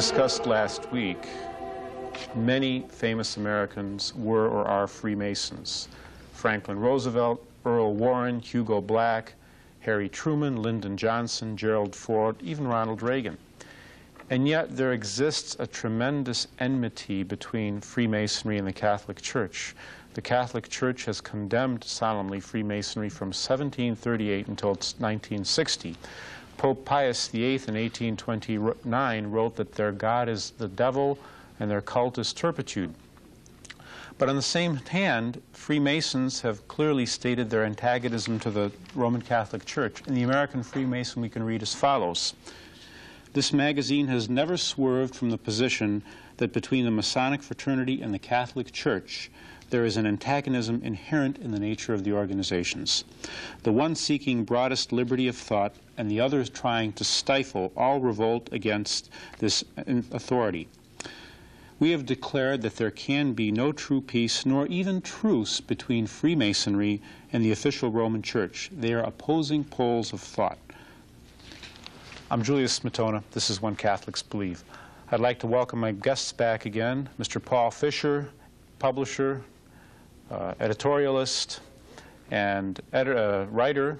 discussed last week, many famous Americans were or are Freemasons. Franklin Roosevelt, Earl Warren, Hugo Black, Harry Truman, Lyndon Johnson, Gerald Ford, even Ronald Reagan. And yet there exists a tremendous enmity between Freemasonry and the Catholic Church. The Catholic Church has condemned solemnly Freemasonry from 1738 until 1960. Pope Pius VIII in 1829 wrote that their God is the devil and their cult is turpitude. But on the same hand, Freemasons have clearly stated their antagonism to the Roman Catholic Church. In the American Freemason, we can read as follows. This magazine has never swerved from the position that between the Masonic fraternity and the Catholic Church, there is an antagonism inherent in the nature of the organizations. The one seeking broadest liberty of thought and the others trying to stifle all revolt against this authority. We have declared that there can be no true peace nor even truce between Freemasonry and the official Roman Church. They are opposing poles of thought. I'm Julius Smetona. This is When Catholics Believe. I'd like to welcome my guests back again, Mr. Paul Fisher, publisher, editorialist, and writer.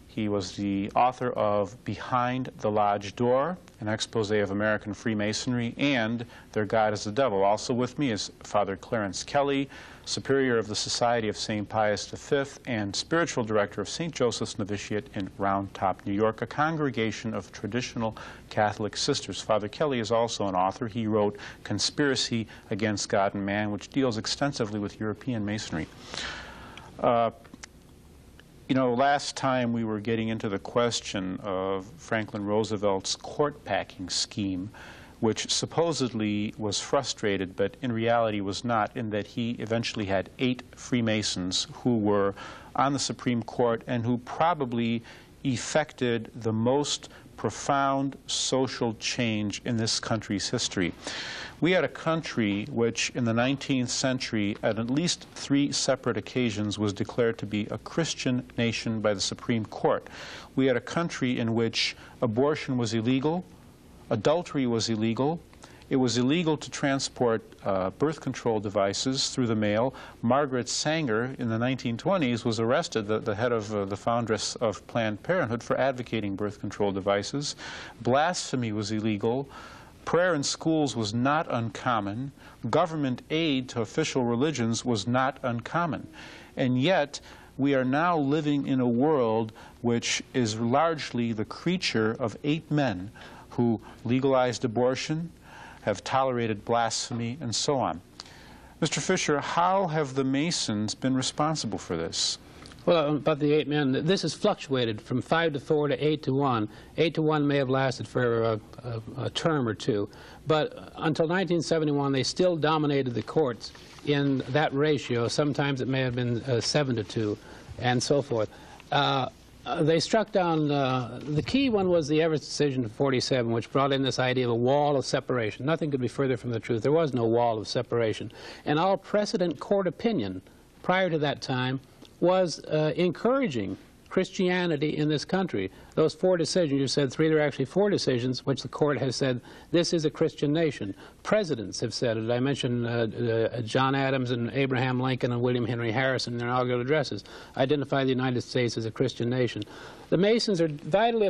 He was the author of Behind the Lodge Door, an expose of American Freemasonry, and Their God is the Devil. Also with me is Father Clarence Kelly, Superior of the Society of St. Pius V and Spiritual Director of St. Joseph's Novitiate in Round Top, New York, a congregation of traditional Catholic sisters. Father Kelly is also an author. He wrote Conspiracy Against God and Man, which deals extensively with European Masonry. You know, last time we were getting into the question of Franklin Roosevelt's court-packing scheme, which supposedly was frustrated, but in reality was not, in that he eventually had 8 Freemasons who were on the Supreme Court and who probably effected the most profound social change in this country's history. We had a country which in the 19th century at least 3 separate occasions was declared to be a Christian nation by the Supreme Court. We had a country in which abortion was illegal, adultery was illegal, it was illegal to transport birth control devices through the mail. Margaret Sanger in the 1920s was arrested, the head of the foundress of Planned Parenthood, for advocating birth control devices. Blasphemy was illegal. Prayer in schools was not uncommon. Government aid to official religions was not uncommon. And yet, we are now living in a world which is largely the creature of 8 men who legalized abortion, have tolerated blasphemy, and so on. Mr. Fisher, how have the Masons been responsible for this? Well, about the 8 men, this has fluctuated from 5 to 4 to 8 to 1. 8 to 1 may have lasted for a term or two, but until 1971 they still dominated the courts in that ratio. Sometimes it may have been 7 to 2 and so forth. They struck down, the key one was the Everett decision of 47, which brought in this idea of a wall of separation. Nothing could be further from the truth. There was no wall of separation. And all precedent court opinion prior to that time was encouraging Christianity in this country. Those 4 decisions, you said 3, there are actually 4 decisions which the court has said this is a Christian nation. Presidents have said it. I mentioned John Adams and Abraham Lincoln and William Henry Harrison in their inaugural addresses identify the United States as a Christian nation. The Masons are vitally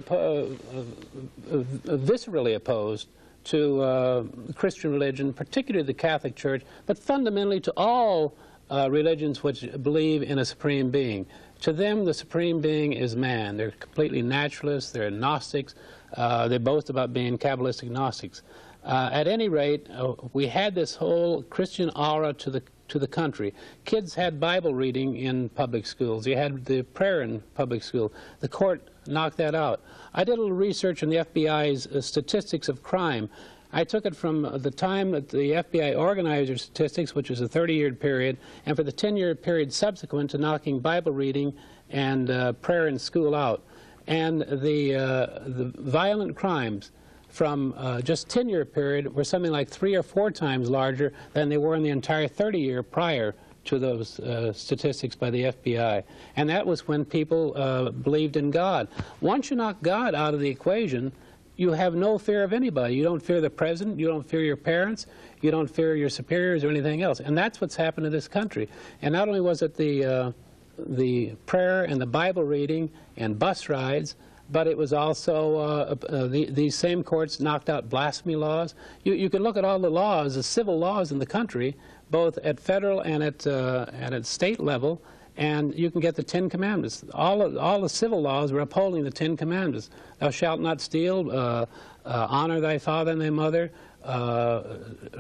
viscerally opposed to Christian religion, particularly the Catholic Church, but fundamentally to all religions which believe in a supreme being. To them, the supreme being is man. They're completely naturalists. They're Gnostics. They boast about being Kabbalistic Gnostics. At any rate, we had this whole Christian aura to the country. Kids had Bible reading in public schools. You had the prayer in public school. The court knocked that out. I did a little research on the FBI's statistics of crime. I took it from the time that the FBI organized their statistics, which was a 30-year period, and for the 10-year period subsequent to knocking Bible reading and prayer in school out. And the violent crimes from just 10-year period were something like 3 or 4 times larger than they were in the entire 30-year prior to those statistics by the FBI. And that was when people believed in God. Once you knock God out of the equation, you have no fear of anybody. You don't fear the president, you don't fear your parents, you don't fear your superiors or anything else. And that's what's happened to this country. And not only was it the prayer and the Bible reading and bus rides, but it was also these same courts knocked out blasphemy laws. You can look at all the laws, the civil laws in the country, both at federal and at state level, and you can get the 10 Commandments. All the civil laws were upholding the 10 Commandments. Thou shalt not steal, honor thy father and thy mother,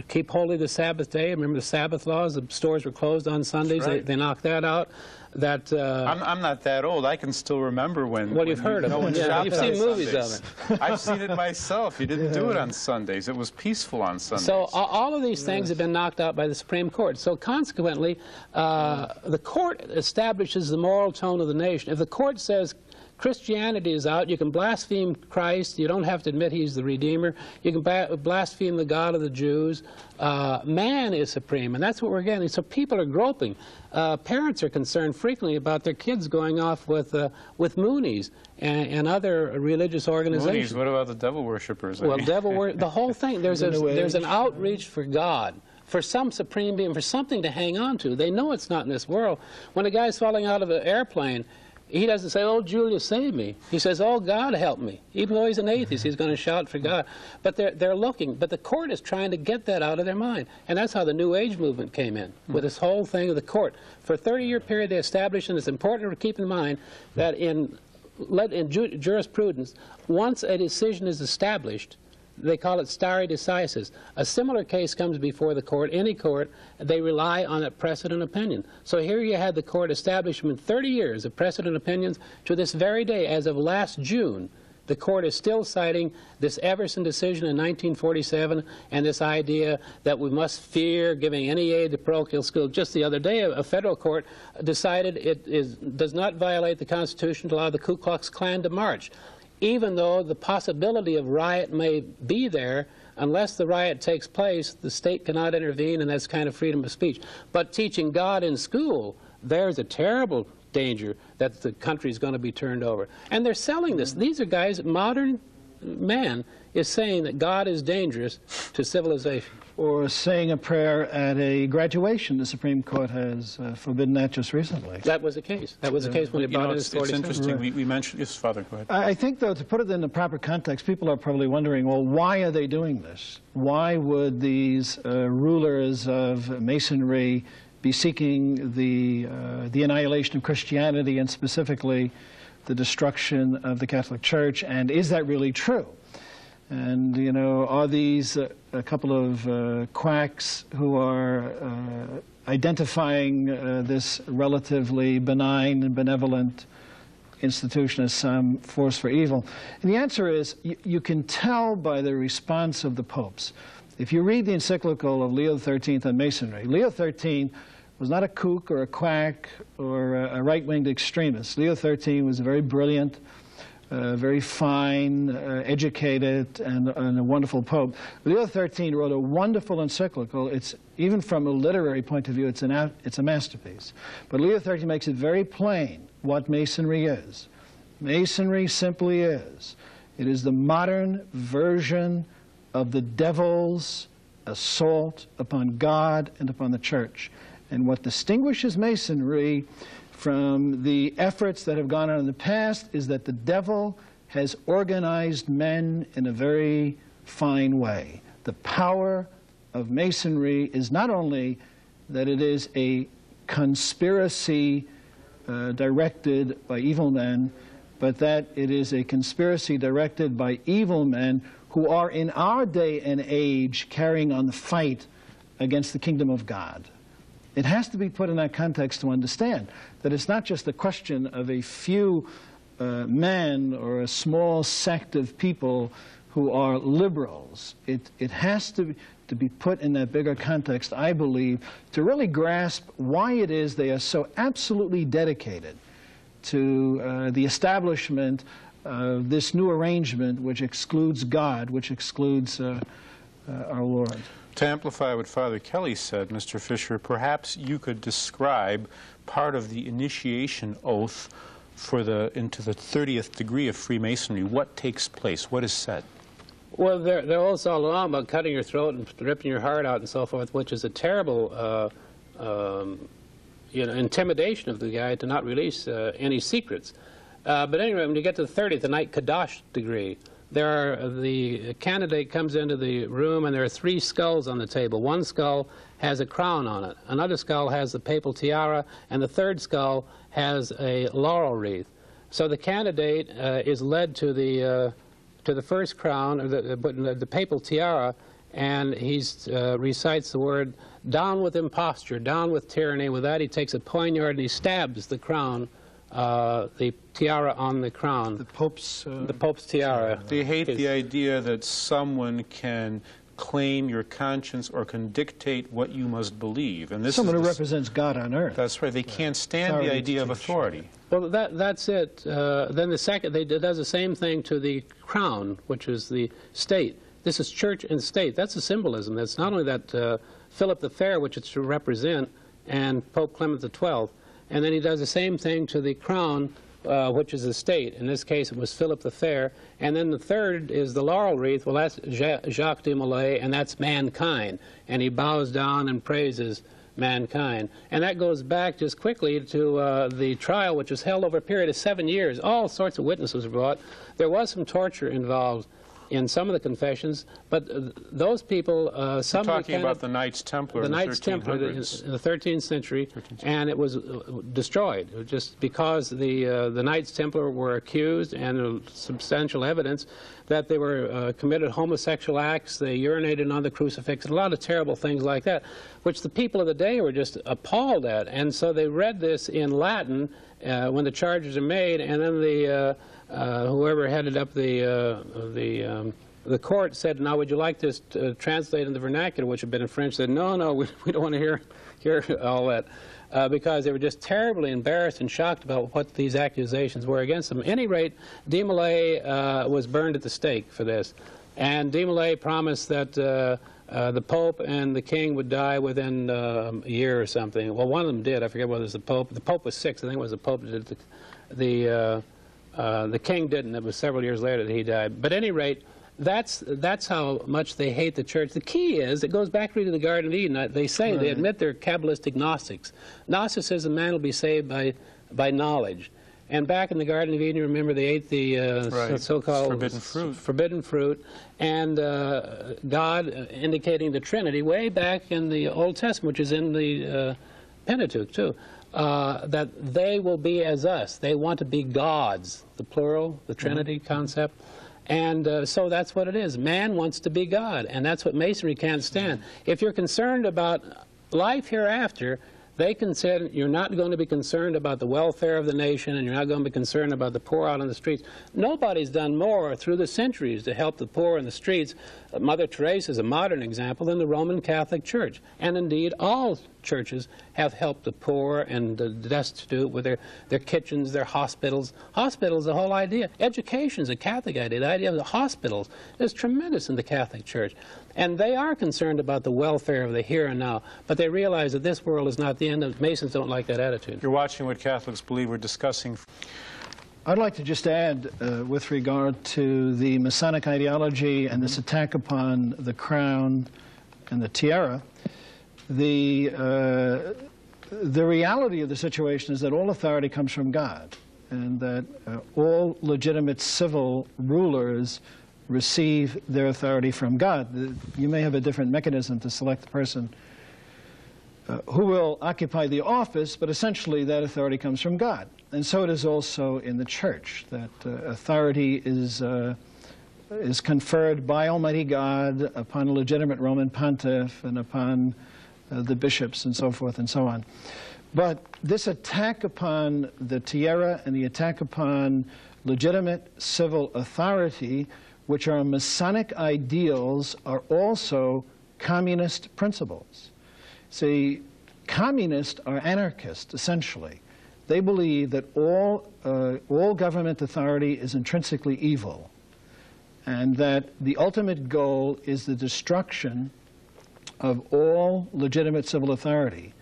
keep holy the Sabbath day. Remember the Sabbath laws? The stores were closed on Sundays. Right. They knocked that out. That I'm not that old. I can still remember when. Well, you've heard of it. Yeah, you've seen movies of it. I've seen it myself. You didn't do it on Sundays. It was peaceful on Sundays. So all of these things have been knocked out by the Supreme Court. So consequently, the court establishes the moral tone of the nation. If the court says Christianity is out, you can blaspheme Christ, you don't have to admit he's the Redeemer, you can blaspheme the God of the Jews, man is supreme, and that's what we're getting. So people are groping. Parents are concerned frequently about their kids going off with Moonies and other religious organizations. Moonies, what about the devil worshippers? Well, the whole thing, there's an outreach for God, for some supreme being, for something to hang on to. They know it's not in this world. When a guy's falling out of an airplane, he doesn't say, "Oh, Julius, save me." He says, "Oh, God, help me." Even though he's an atheist, he's going to shout for God. But they're looking. But the court is trying to get that out of their mind. And that's how the New Age movement came in, with this whole thing of the court. For a 30-year period, they established, and it's important to keep in mind, that in jurisprudence, once a decision is established, they call it stare decisis. A similar case comes before the court, any court, they rely on that precedent opinion. So here you had the court establishment 30 years of precedent opinions. To this very day, as of last June, the court is still citing this Everson decision in 1947 and this idea that we must fear giving any aid to parochial schools. Just the other day, a federal court decided it does not violate the Constitution to allow the Ku Klux Klan to march, even though the possibility of riot may be there. Unless the riot takes place, the state cannot intervene, and that's kind of freedom of speech. But teaching God in school, there's a terrible danger that the country is going to be turned over. And they're selling this. These are guys, modern man is saying that God is dangerous to civilization. Or saying a prayer at a graduation. The Supreme Court has forbidden that just recently. That was the case. That was the case when they brought it in 47. It's interesting. Right. We mentioned, yes, Father, go ahead. I think, though, to put it in the proper context, people are probably wondering, well, why are they doing this? Why would these rulers of Masonry be seeking the annihilation of Christianity and specifically the destruction of the Catholic Church? And is that really true? And, you know, are these a couple of quacks who are identifying this relatively benign and benevolent institution as some force for evil? And the answer is, you can tell by the response of the popes. If you read the encyclical of Leo XIII on Masonry, Leo XIII was not a kook or a quack or a right-winged extremist. Leo XIII was a very brilliant, very fine, educated, and a wonderful pope. Leo XIII wrote a wonderful encyclical. It's, even from a literary point of view, it's a masterpiece. But Leo XIII makes it very plain what Masonry is. Masonry simply is. It is the modern version of the devil's assault upon God and upon the church. And what distinguishes Masonry from the efforts that have gone on in the past is that the devil has organized men in a very fine way. The power of Masonry is not only that it is a conspiracy directed by evil men, but that it is a conspiracy directed by evil men who are in our day and age carrying on the fight against the kingdom of God. It has to be put in that context to understand that it's not just a question of a few men or a small sect of people who are liberals. It has to be put in that bigger context, I believe, to really grasp why it is they are so absolutely dedicated to the establishment of this new arrangement which excludes God, which excludes our Lord. To amplify what Father Kelly said, Mr. Fisher, perhaps you could describe part of the initiation oath for into the 30th degree of Freemasonry. What takes place? What is said? Well, they're also all along about cutting your throat and ripping your heart out and so forth, which is a terrible intimidation of the guy to not release any secrets. But anyway, when you get to the 30th, the Knight Kadash degree, the candidate comes into the room and there are 3 skulls on the table. One skull has a crown on it, another skull has the papal tiara, and the 3rd skull has a laurel wreath. So the candidate is led to the first crown, or the papal tiara, and he recites the word, "Down with imposture, down with tyranny." With that, he takes a poignard and he stabs the crown, the tiara on the crown. The Pope's tiara. They hate the idea that someone can claim your conscience or can dictate what you must believe. And this someone is who represents God on earth. That's right. They can't stand the idea of authority. Well, that's it. Then the second, it does the same thing to the crown, which is the state. This is church and state. That's a symbolism. That's not only that Philip the Fair, which it's to represent, and Pope Clement XII. And then he does the same thing to the crown, which is the state. In this case, it was Philip the Fair. And then the third is the laurel wreath. Well, that's Jacques de Molay, and that's mankind. And he bows down and praises mankind. And that goes back just quickly to the trial, which was held over a period of 7 years. All sorts of witnesses were brought. There was some torture involved in some of the confessions, but those people, some You're talking about the Knights Templar in the 1300s. In the 13th century, and it was destroyed just because the Knights Templar were accused, and there was substantial evidence that they were committed homosexual acts, they urinated on the crucifix, and a lot of terrible things like that, which the people of the day were just appalled at. And so they read this in Latin when the charges are made, and then whoever headed up the court said, "Now, would you like this translated in the vernacular," which had been in French? Said, "No, we don't want to hear all that," because they were just terribly embarrassed and shocked about what these accusations were against them. At any rate, de Molay was burned at the stake for this, and de Molay promised that the Pope and the King would die within a year or something. Well, one of them did. I forget whether it was the Pope. The Pope was 6. I think it was the Pope that did the King didn't. It was several years later that he died. But at any rate, that's how much they hate the church. The key is, it goes back really to the Garden of Eden. They say, right, they admit they're Kabbalistic Gnostics. Gnosticism, man will be saved by knowledge. And back in the Garden of Eden, remember, they ate the so-called forbidden fruit. And God indicating the Trinity way back in the Old Testament, which is in the Pentateuch too, that they will be as us. They want to be gods, the plural, the Trinity concept. And so that's what it is. Man wants to be God, and that's what Masonry can't stand. If you're concerned about life hereafter, they consider you're not going to be concerned about the welfare of the nation, and you're not going to be concerned about the poor out on the streets. Nobody's done more through the centuries to help the poor in the streets. Mother Teresa is a modern example than the Roman Catholic Church. And indeed, all churches have helped the poor and the destitute with their kitchens, their hospitals. Hospitals, the whole idea. Education is a Catholic idea. The idea of the hospitals is tremendous in the Catholic Church. And they are concerned about the welfare of the here and now, but they realize that this world is not the end. And Masons don't like that attitude. You're watching What Catholics Believe. We're discussing. I'd like to just add, with regard to the Masonic ideology and this attack upon the crown and the tiara, the reality of the situation is that all authority comes from God, and that all legitimate civil rulers receive their authority from God. You may have a different mechanism to select the person who will occupy the office, but essentially that authority comes from God. And so it is also in the church, that authority is conferred by Almighty God upon a legitimate Roman pontiff and upon the bishops and so forth and so on. But this attack upon the tiara and the attack upon legitimate civil authority, which are Masonic ideals, are also communist principles. See, communists are anarchists, essentially. They believe that all government authority is intrinsically evil, and that the ultimate goal is the destruction of all legitimate civil authority.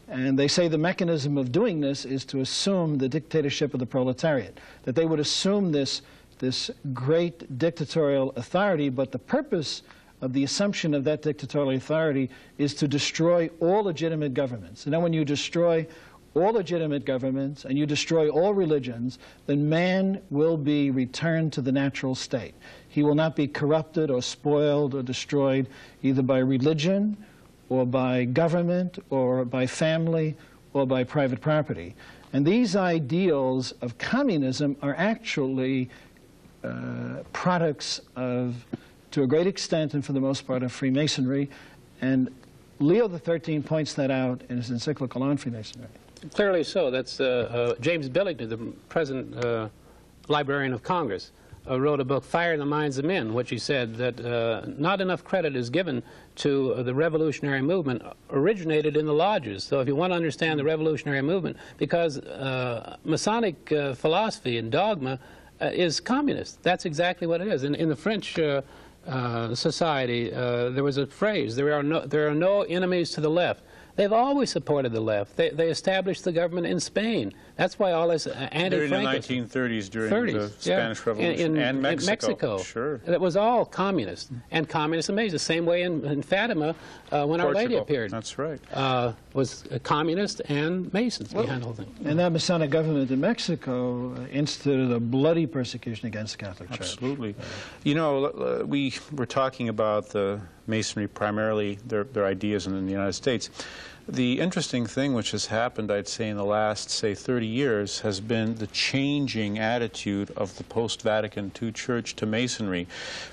And they say the mechanism of doing this is to assume the dictatorship of the proletariat, that they would assume this this great dictatorial authority, but the purpose of the assumption of that dictatorial authority is to destroy all legitimate governments. And then when you destroy all legitimate governments and you destroy all religions, then man will be returned to the natural state. He will not be corrupted or spoiled or destroyed either by religion or by government or by family or by private property. And these ideals of communism are actually products of, to a great extent and for the most part, of Freemasonry. And Leo XIII points that out in his encyclical on Freemasonry. Clearly so. That's James Billington, the present Librarian of Congress, wrote a book, Fire in the Minds of Men, which he said that not enough credit is given to the revolutionary movement originated in the lodges. So if you want to understand the revolutionary movement, because Masonic philosophy and dogma is communist. That's exactly what it is. In the French society, there was a phrase, there are no enemies to the left. They've always supported the left. They established the government in Spain. That's why all this anti-Franco... During the 1930s, during the Spanish Revolution, and Mexico. In Mexico. Sure. It was all communist. And communism is the same way in Fatima when Our Lady appeared. That's right. Was a communist and Masons behind the whole thing. And that Masonic government in Mexico instituted a bloody persecution against the Catholic Church. Absolutely. You know, we were talking about the Masonry, primarily their ideas in the United States. The interesting thing which has happened, I'd say, in the last, say, 30 years has been the changing attitude of the post-Vatican II Church to Masonry.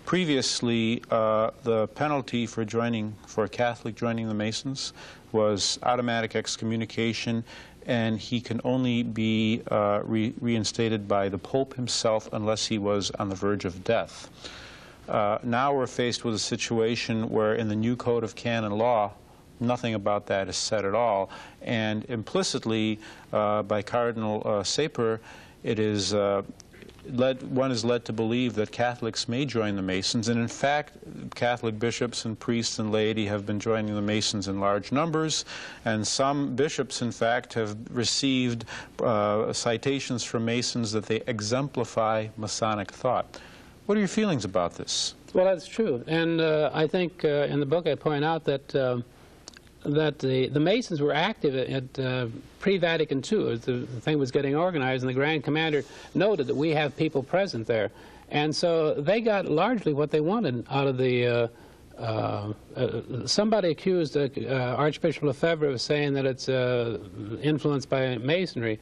Previously, the penalty for a Catholic joining the Masons was automatic excommunication, and he can only be reinstated by the Pope himself unless he was on the verge of death. Now we're faced with a situation where in the new Code of Canon Law, nothing about that is said at all, and implicitly by Cardinal Sapir, it is one is led to believe that Catholics may join the Masons, and in fact Catholic bishops and priests and laity have been joining the Masons in large numbers, and some bishops in fact have received citations from Masons that they exemplify Masonic thought. What are your feelings about this? Well, that's true, and I think in the book I point out that the Masons were active at pre-Vatican II as the thing was getting organized, and the Grand Commander noted that we have people present there. And so they got largely what they wanted out of the... somebody accused Archbishop Lefebvre of saying that it's influenced by Masonry.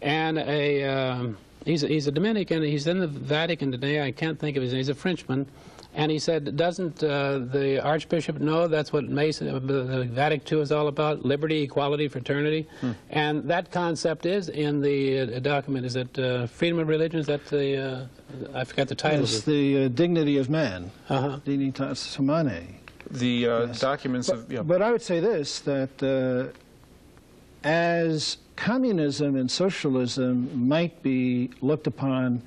And he's a Dominican, he's in the Vatican today, I can't think of his name, he's a Frenchman. And he said, doesn't the Archbishop know that's what the Vatican II is all about? Liberty, equality, fraternity. And that concept is in the document. Is it Freedom of Religion? Is that the, I forgot the title. It's the Dignity of Man. Dignitas Humanae. The documents of... Yeah. But I would say this, that as communism and socialism might be looked upon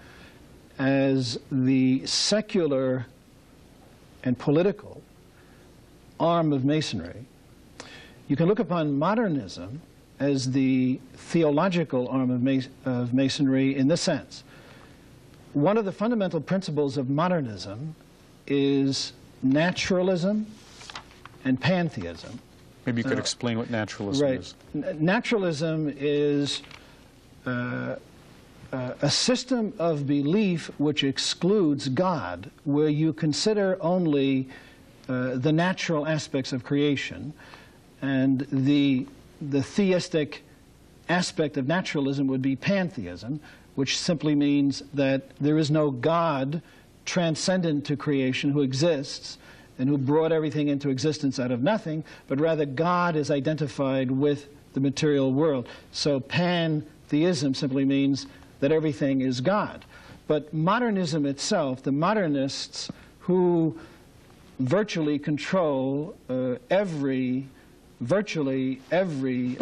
as the secular and political arm of Masonry, you can look upon modernism as the theological arm of Masonry in this sense. One of the fundamental principles of modernism is naturalism and pantheism. Maybe you could explain what naturalism is. Naturalism is a system of belief which excludes God, where you consider only the natural aspects of creation, and the theistic aspect of naturalism would be pantheism, which simply means that there is no God transcendent to creation who exists and who brought everything into existence out of nothing, but rather God is identified with the material world. So pantheism simply means that everything is God. But modernism itself, the modernists who virtually control virtually every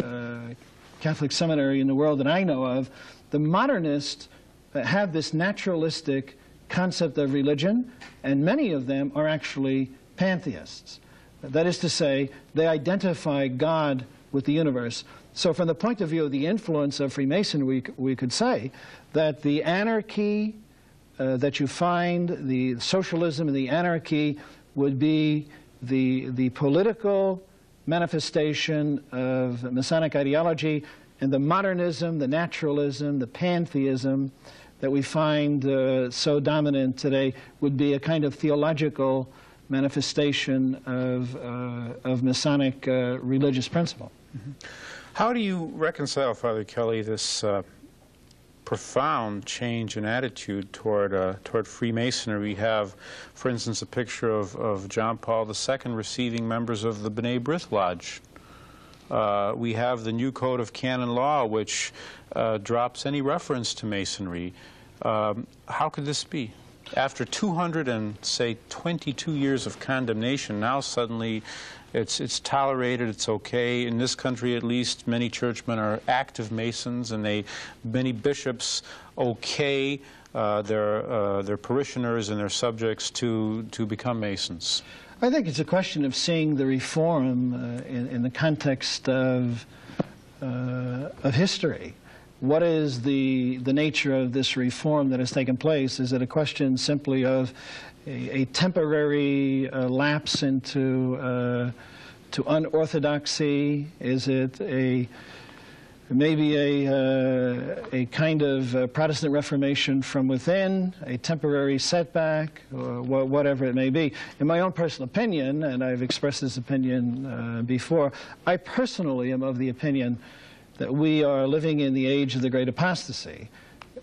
Catholic seminary in the world that I know of, the modernists have this naturalistic concept of religion, and many of them are actually pantheists. That is to say, they identify God with the universe. So from the point of view of the influence of Freemasonry, we could say that the anarchy that you find, the socialism and the anarchy, would be the political manifestation of Masonic ideology, and the modernism, the naturalism, the pantheism that we find so dominant today would be a kind of theological manifestation of Masonic religious principle. Mm-hmm. How do you reconcile, Father Kelly, this profound change in attitude toward Freemasonry? We have, for instance, a picture of John Paul II receiving members of the B'nai B'rith Lodge. We have the new Code of Canon Law, which drops any reference to Masonry. How could this be? After 22 years of condemnation, now suddenly it's tolerated, it's okay. In this country, at least, many churchmen are active Masons, and many bishops okay their parishioners and their subjects to become Masons. I think it's a question of seeing the reform in the context of history. What is the nature of this reform that has taken place? Is it a question simply of a temporary lapse into to unorthodoxy? Is it maybe a kind of Protestant Reformation from within, a temporary setback, or whatever it may be? In my own personal opinion, and I've expressed this opinion before, I personally am of the opinion that we are living in the age of the great apostasy.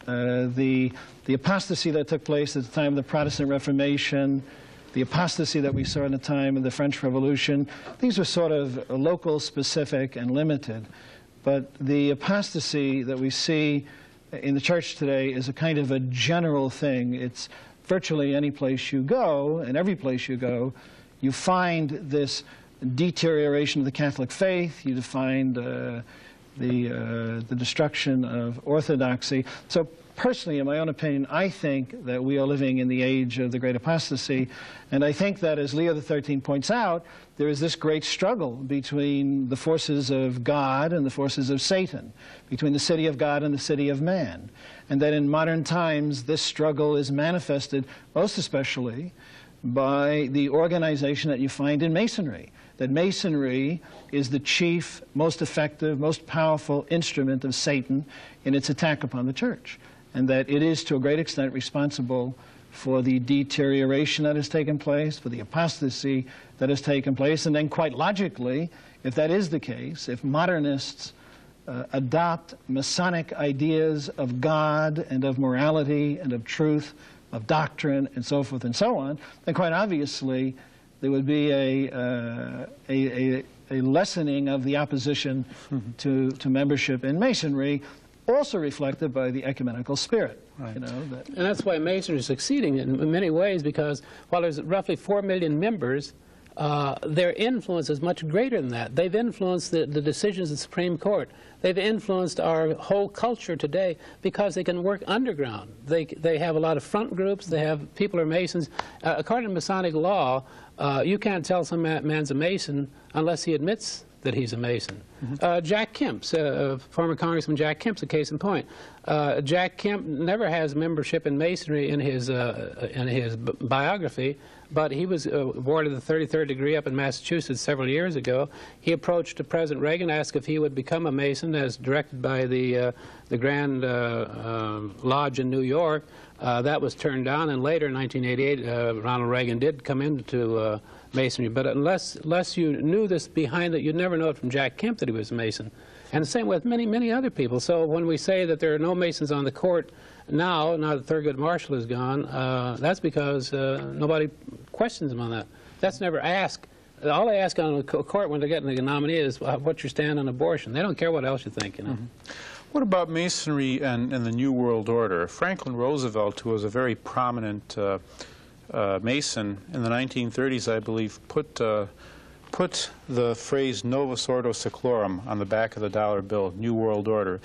The apostasy that took place at the time of the Protestant Reformation, the apostasy that we saw in the time of the French Revolution, these were sort of local, specific, and limited. But the apostasy that we see in the church today is a kind of a general thing. It's virtually any place you go, and every place you go, you find this deterioration of the Catholic faith. You find the destruction of orthodoxy. So personally, in my own opinion, I think that we are living in the age of the great apostasy. And I think that, as Leo XIII points out, there is this great struggle between the forces of God and the forces of Satan, between the city of God and the city of man. And that in modern times, this struggle is manifested most especially by the organization that you find in Masonry. That Masonry is the chief, most effective, most powerful instrument of Satan in its attack upon the church. And that it is, to a great extent, responsible for the deterioration that has taken place, for the apostasy that has taken place. And then, quite logically, if that is the case, if modernists adopt Masonic ideas of God and of morality and of truth, of doctrine, and so forth and so on, then quite obviously there would be a lessening of the opposition to membership in Masonry, also reflected by the ecumenical spirit. Right. You know, and that's why Masonry is succeeding in many ways, because while there's roughly 4 million members, their influence is much greater than that. They've influenced the decisions of the Supreme Court. They've influenced our whole culture today because they can work underground. They have a lot of front groups. They have people who are Masons. According to Masonic law, you can't tell some man's a Mason unless he admits that he's a Mason. Mm-hmm. Jack Kemp's, former Congressman Jack Kemp's a case in point. Jack Kemp never has membership in Masonry in his biography, but he was awarded the 33rd degree up in Massachusetts several years ago. He approached President Reagan, asked if he would become a Mason as directed by the Grand Lodge in New York. That was turned down, and later in 1988, Ronald Reagan did come into Masonry. But unless you knew this behind it, you'd never know it from Jack Kemp that he was a Mason. And the same with many, many other people. So when we say that there are no Masons on the court now that Thurgood Marshall is gone, that's because nobody questions them on that. That's never asked. All they ask on the court when they're getting a nominee is what's your stand on abortion. They don't care what else you think, you know. Mm-hmm. What about Masonry and the New World Order? Franklin Roosevelt, who was a very prominent Mason in the 1930s, I believe, put the phrase Novus Ordo Seclorum on the back of the dollar bill, New World Order.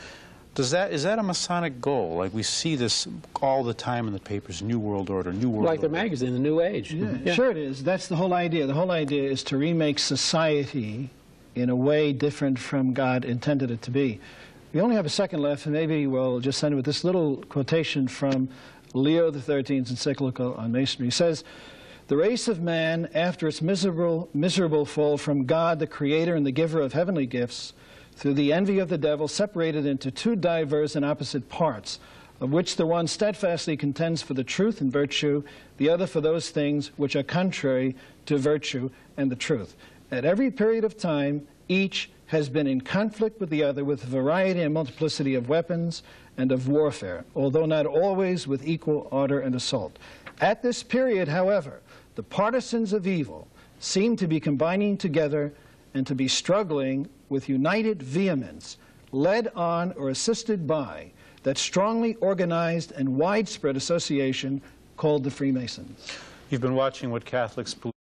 Is that a Masonic goal? Like we see this all the time in the papers, New World Order, New World Order. Like the magazine, The New Age. Yeah, yeah. Sure it is. That's the whole idea. The whole idea is to remake society in a way different from God intended it to be. We only have a second left, and maybe we'll just end with this little quotation from Leo XIII's encyclical on Masonry. He says, "The race of man, after its miserable fall from God, the creator and the giver of heavenly gifts, through the envy of the devil, separated into two diverse and opposite parts, of which the one steadfastly contends for the truth and virtue, the other for those things which are contrary to virtue and the truth. At every period of time, each has been in conflict with the other with a variety and multiplicity of weapons and of warfare, although not always with equal ardor and assault. At this period, however, the partisans of evil seem to be combining together and to be struggling with united vehemence, led on or assisted by that strongly organized and widespread association called the Freemasons." You've been watching What Catholics Believe.